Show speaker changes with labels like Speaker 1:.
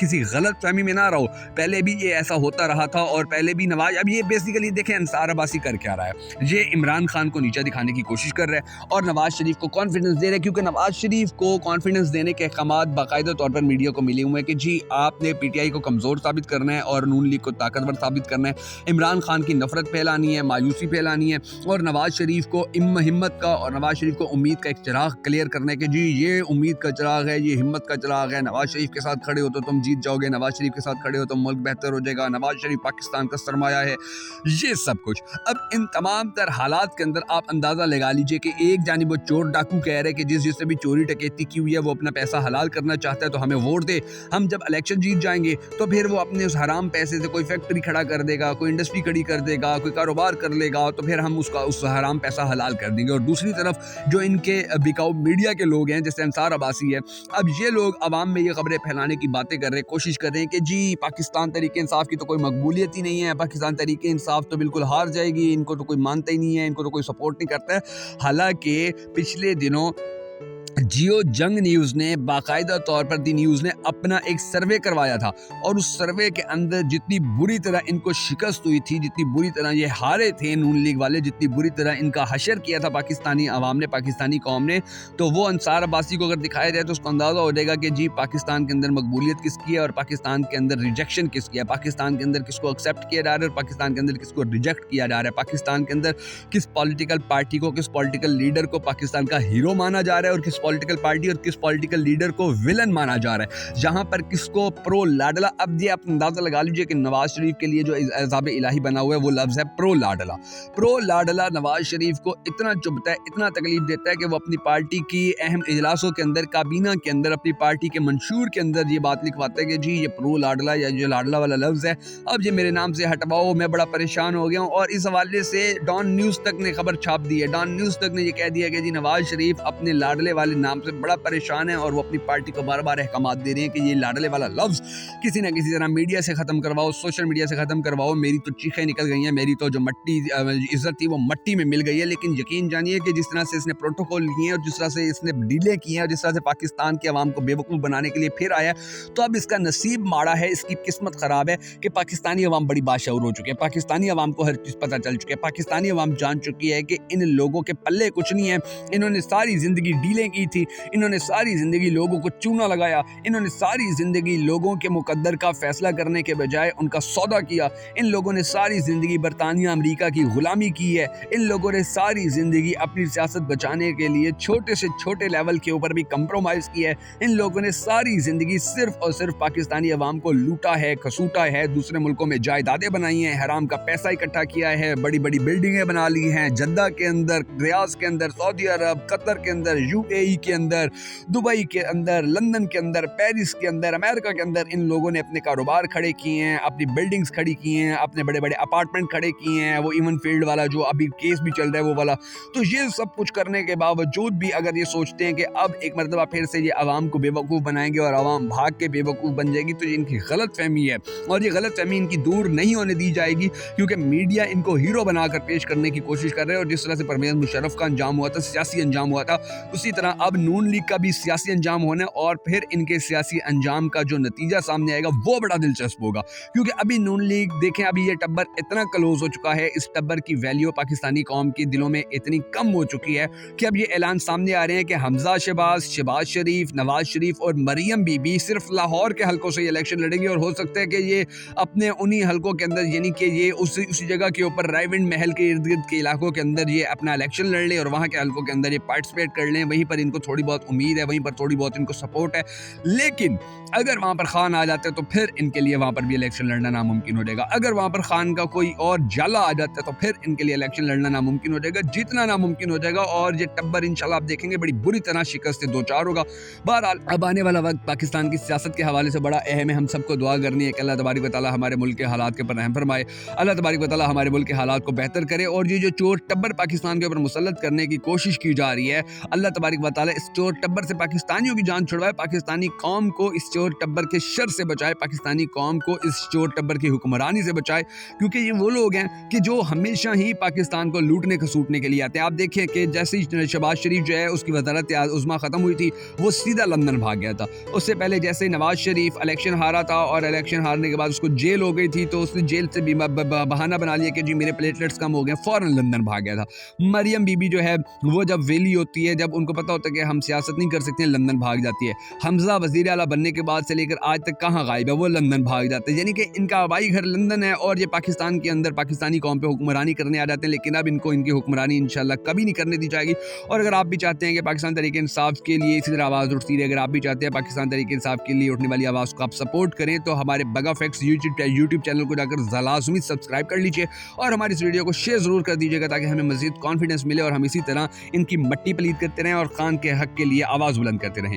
Speaker 1: کسی غلط فہمی میں نہ رہو, پہلے بھی یہ ایسا ہوتا رہا تھا اور پہلے بھی نواز, اب یہ بیسیکلی دیکھیں انصار عباسی کر کیا رہا ہے, یہ عمران خان کو نیچا دکھانے کی کوشش کر رہا ہے اور نواز شریف کو کانفیڈنس دے رہے ہیں, کیونکہ نواز شریف کو کانفیڈنس دینے کے احکامات باقاعدہ طور پر میڈیا کو ملے ہوئے ہیں کہ جی آپ نے پی ٹی آئی کو کمزور ثابت کرنا ہے اور نون لیگ کو طاقتور ثابت کرنا ہے, عمران خان کی نفرت پھیلانی ہے, مایوسی پھیلانی ہے اور نواز شریف کو ہمت کا اور نواز شریف کو امید کا ایک چراغ کلیئر کرنا ہے کہ جی یہ امید کا چراغ ہے, یہ ہمت کا چراغ ہے, نواز شریف کے ساتھ کھڑے ہو تو تم جیت جاؤ گے, نواز شریف کے ساتھ کھڑے ہو تو ملک بہتر ہو جائے گا, نواز شریف پاکستان کا سرمایہ ہے, یہ سب کچھ. اب ان تمام تر حالات کے اندر آپ اندازہ لگا لیجئے کہ ایک جانب وہ چور ڈاکو کہہ رہے کہ جس سے بھی چوری ڈکیتی کی ہوئی ہے وہ اپنا پیسہ حلال کرنا چاہتا ہے تو ہمیں ووٹ دے, ہم جب الیکشن جیت جائیں گے تو پھر وہ اپنے اس حرام پیسے سے کوئی فیکٹری کھڑا کر دے گا, کوئی انڈسٹری کھڑی کر دے گا, کوئی کاروبار کر لے گا, تو پھر ہم اس حرام پیسہ حلال کر دیں گے. اور دوسری طرف جو ان کے بکاؤ میڈیا کے لوگ ہیں جیسے انصار عباسی ہے, اب یہ لوگ عوام میں یہ خبریں پھیلانے کی باتیں کر رہے ہیں, کوشش کر رہے ہیں کہ جی پاکستان تحریک انصاف کی تو کوئی مقبولیت ہی نہیں ہے, پاکستان تحریک انصاف تو بالکل ہار جائے گی, ان کو تو کوئی مانتا ہی نہیں ہے, ان کو تو کوئی سپورٹ نہیں کرتا ہے. حالانکہ پچھلے دنوں جیو جنگ نیوز نے باقاعدہ طور پر دی نیوز نے اپنا ایک سروے کروایا تھا اور اس سروے کے اندر جتنی بری طرح ان کو شکست ہوئی تھی, جتنی بری طرح یہ ہارے تھے نون لیگ والے, جتنی بری طرح ان کا حشر کیا تھا پاکستانی عوام نے, پاکستانی قوم نے, تو وہ انصار عباسی کو اگر دکھایا جائے تو اس کو اندازہ ہو جائے گا کہ جی پاکستان کے اندر مقبولیت کس کی ہے اور پاکستان کے اندر ریجیکشن کس کی ہے, پاکستان کے اندر کس کو ایکسیپٹ کیا جا رہا ہے اور پاکستان کے اندر کس کو ریجیکٹ کیا جا رہا ہے, پاکستان کے اندر کس پولیٹیکل پارٹی کو, کس پولیٹیکل لیڈر کو پاکستان کا ہیرو مانا جا رہا ہے اور کس پولیٹیکل پارٹی اور کس پولیٹیکل لیڈر کو ولن مانا جا رہا ہے, جہاں پر کس کو پرو لاڈلا. اب یہ آپ اندازہ لگا لیجئے کہ نواز شریف کے لیے جو عذاب الہی بنا ہوا ہے وہ لفظ ہے پرو لاڈلا. پرو لاڈلا نواز شریف کو اتنا چبھتا ہے, اتنا تکلیف دیتا ہے کہ وہ اپنی پارٹی کی اہم اجلاسوں کے اندر, کابینہ کے اندر, اپنی پارٹی کے منشور کے اندر یہ بات لکھواتا ہے کہ جی یہ پرو لاڈلا یا جو لاڈلا والا لفظ ہے اب یہ میرے نام سے ہٹواؤ, میں بڑا پریشان ہو گیا ہوں. اور اس حوالے سے ڈان نیوز تک نے خبر چھاپ دی ہے, ڈان نیوز تک نے یہ کہہ دیا کہ جی نواز شریف اپنے لاڈلے والے نام سے بڑا پریشان ہے اور وہ اپنی پارٹی کو بار بار احکامات دے رہے ہیں کہ یہ لاڈلے والا لفظ کسی نہ کسی طرح میڈیا سے ختم کرواؤ, سوشل میڈیا سے ختم کرواؤ, میری تو چیخیں نکل گئی ہیں, میری تو جو عزت تھی وہ مٹی میں مل گئی ہے. لیکن یقین جانیے کہ جس طرح سے اس نے پروٹوکول کیے ہیں اور جس طرح سے اس نے ڈیلے کی ہیں اور جس طرح سے پاکستان کی عوام کو بے وقوف بنانے کے لیے پھر آیا, تو اب اس کا نصیب ماڑا ہے, اس کی قسمت خراب ہے کہ پاکستانی عوام بڑی باشعور ہو چکی ہے, پاکستانی عوام کو ہر چیز پتہ چل چکی ہے, پاکستانی عوام جان چکی ہے کہ ان لوگوں کے پلے کچھ نہیں ہے, انہوں نے ساری زندگی ڈیلیں کی تھی, انہوں نے ساری زندگی لوگوں کو چونا لگایا, انہوں نے ساری زندگی لوگوں کے مقدر کا فیصلہ کرنے کے بجائے ان کا سودا کیا, ان لوگوں نے ساری زندگی برطانیہ امریکہ کی غلامی کی ہے, ان لوگوں نے ساری زندگی اپنی سیاست بچانے کے لیے چھوٹے سے چھوٹے لیول کے اوپر بھی کمپرومائز کی ہے, ان لوگوں نے ساری زندگی صرف اور صرف پاکستانی عوام کو لوٹا ہے, کھسوٹا ہے, دوسرے ملکوں میں جائیدادیں بنائی ہیں, حرام کا پیسہ اکٹھا کیا ہے, بڑی بڑی بلڈنگیں بنا لی ہیں جدہ کے اندر, ریاض کے اندر, سعودی عرب, قطر کے اندر, یو اے ای کے اندر, دبئی کے اندر, لندن کے اندر, پیرس کے اندر, امریکہ کے اندر. ان لوگوں نے اپنے کاروبار کھڑے کیے ہیں, اپنی بلڈنگز کھڑی کی ہیں, اپنے بڑے بڑے اپارٹمنٹ کھڑے کیے ہیں, وہ ایون فیلڈ والا جو ابھی کیس بھی چل رہا ہے وہ والا. تو یہ سب کچھ کرنے کے باوجود بھی اگر یہ سوچتے ہیں کہ اب ایک مرتبہ پھر سے یہ عوام کو بے وقوف بنائیں گے اور عوام بھاگ کے بے وقوف بن جائے گی, تو یہ ان کی غلط فہمی ہے اور یہ غلط فہمی ان کی دور نہیں ہونے دی جائے گی, کیونکہ میڈیا ان کو ہیرو بنا کر پیش کرنے کی کوشش کر رہے ہیں. اور جس طرح سے پرویز مشرف کا انجام ہوا تھا, سیاسی انجام ہوا تھا, اسی طرح اب نون لیگ کا بھی سیاسی انجام ہونا ہے اور پھر ان کے سیاسی انجام کا جو نتیجہ سامنے آئے گا وہ بڑا دلچسپ ہوگا. کیونکہ ابھی نون لیگ دیکھیں, ابھی یہ ٹبر اتنا کلوز ہو چکا ہے, اس ٹبر کی ویلیو پاکستانی قوم کے دلوں میں اتنی کم ہو چکی ہے کہ اب یہ اعلان سامنے آ رہے ہیں کہ حمزہ شہباز, شہباز شریف, نواز شریف اور مریم بی بی صرف لاہور کے حلقوں سے یہ الیکشن لڑیں گے, اور ہو سکتا ہے کہ یہ اپنے انہی حلقوں کے اندر, یعنی کہ یہ اسی جگہ کے اوپر رائیونڈ محل کے ارد گرد کے علاقوں کے اندر یہ اپنا الیکشن لڑ لیں اور وہاں کے حلقوں کے اندر یہ پارٹیسپیٹ کر لیں. وہیں پر ان کو تھوڑی بہت امید ہے, وہیں پر تھوڑی بہت ان کو سپورٹ ہے. لیکن اگر وہاں پر خان آ جاتے تو پھر ان کے لیے وہاں پر بھی الیکشن لڑنا ناممکن ہو جائے گا. اگر وہاں پر خان کا کوئی اور جالا آ جاتا ہے تو پھر ان کے لیے الیکشن لڑنا ناممکن ہو جائے گا, جتنا ناممکن ہو جائے گا. اور یہ ٹبر انشاءاللہ آپ دیکھیں گے بڑی بری طرح شکست سے دو چار ہوگا. بہرحال اب آنے والا وقت پاکستان کی سیاست کے حوالے سے بڑا اہم ہے. ہم سب کو دعا کرنی ہے کہ اللہ تبارک و تعالیٰ ہمارے ملک کے حالات کے پر رحم فرمائے, اللہ تبارک و تعالیٰ ہمارے ملک کے حالات کو بہتر کرے, اور یہ جو چور ٹبر پاکستان کے اوپر مسلط کرنے کی کوشش کی جا رہی ہے, اللہ تبارک و تعالیٰ تعالیٰ اس چور ٹبر سے پاکستانیوں کی جان چھڑوائے، پاکستانی قوم کو اس چور ٹبر کے شر سے بچائے، پاکستانی قوم کو اس چور ٹبر کی حکمرانی سے بچائے، کیونکہ یہ وہ لوگ ہیں کہ جو ہمیشہ ہی پاکستان کو لوٹنے کھسوٹنے کے لیے آتے ہیں۔ آپ دیکھیں کہ جیسے ہی شہباز شریف جو ہے اس کی وزارت عظمیٰ ختم ہوئی تھی، وہ سیدھا لندن بھاگ گیا تھا۔ اس سے پہلے جیسے نواز شریف الیکشن ہارا تھا اور الیکشن ہارنے کے بعد اس کو جیل ہو گئی تھی، تو اس نے جیل سے بھی بہانہ بنا لیا کہ جی میرے پلیٹلیٹس کم ہو گئے، فوراً لندن بھاگ گیا تھا۔ مریم بی بی جو ہے وہ جب ویلی ہوتی ہے، جب ان کو پتہ ہوتا ہے کہ ہم سیاست نہیں کر سکتے، لندن بھاگ جاتی ہے۔ حمزہ وزیر اعلیٰ بننے کے بعد سے لے کر آج تک کہاں غائب ہے، وہ لندن بھاگ جاتے ہیں، یعنی کہ ان کا آبائی گھر لندن ہے اور یہ پاکستان کے اندر پاکستانی قوم پہ حکمرانی کرنے آ جاتے ہیں۔ لیکن اب ان کو ان کی حکمرانی انشاءاللہ کبھی نہیں کرنے دی جائے گی۔ اور اگر آپ بھی چاہتے ہیں کہ پاکستان تحریک انصاف کے لیے اسی طرح آواز اٹھتی رہے، اگر آپ بھی چاہتے ہیں پاکستان تحریک انصاف کے لیے اٹھنے والی آواز کو آپ سپورٹ کریں، تو ہمارے بگا فیکٹس یوٹیوب چینل کو جا کر لازمی سبسکرائب کر لیجیے اور ہماری اس ویڈیو کو شیئر ضرور کر دیجیے گا، تاکہ ہمیں مزید کانفیڈنس ملے اور ہم اسی طرح ان کی مٹی پلید کرتے رہیں اور خان کے حق کے لیے آواز بلند کرتے رہیں۔